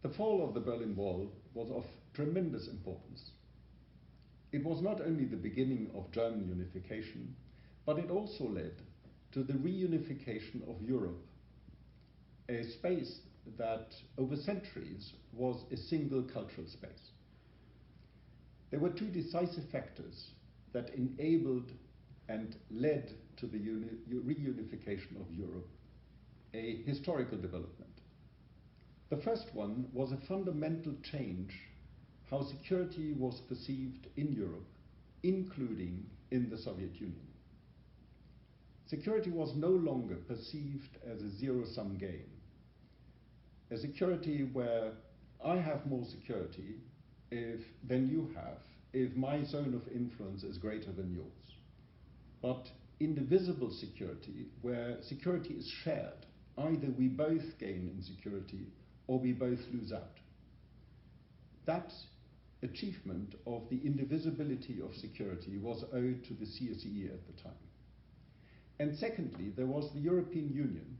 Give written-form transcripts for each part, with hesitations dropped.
The fall of the Berlin Wall was of tremendous importance. It was not only the beginning of German unification, but it also led to the reunification of Europe, a space that over centuries was a single cultural space. There were two decisive factors that enabled and led to the reunification of Europe, a historical development. The first one was a fundamental change how security was perceived in Europe, including in the Soviet Union. Security was no longer perceived as a zero-sum game, a security where I have more security than you have, if my zone of influence is greater than yours. But indivisible security, where security is shared, either we both gain in security or we both lose out. That achievement of the indivisibility of security was owed to the CSE at the time. And secondly, there was the European Union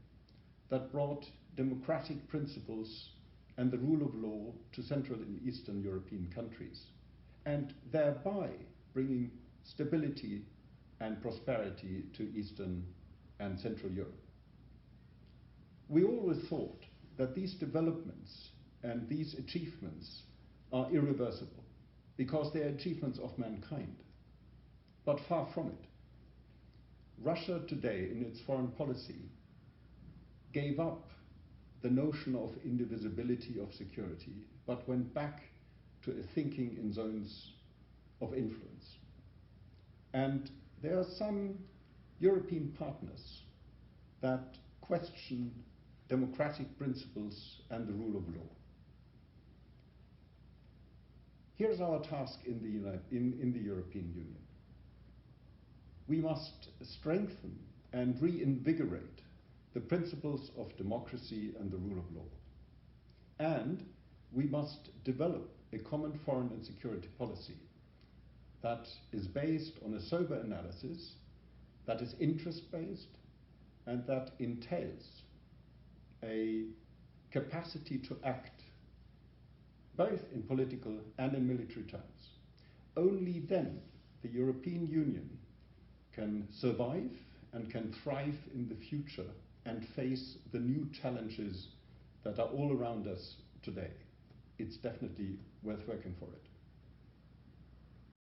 that brought democratic principles and the rule of law to Central and Eastern European countries, and thereby bringing stability and prosperity to Eastern and Central Europe. We always thought that these developments and these achievements are irreversible because they are achievements of mankind, but far from it. Russia today, in its foreign policy, gave up the notion of indivisibility of security, but went back to a thinking in zones of influence. And there are some European partners that question democratic principles and the rule of law. Here's our task in the European Union. We must strengthen and reinvigorate the principles of democracy and the rule of law. And we must develop a common foreign and security policy that is based on a sober analysis, that is interest-based, and that entails a capacity to act both in political and in military terms. Only then the European Union can survive and can thrive in the future and face the new challenges that are all around us today. It's definitely worth working for it.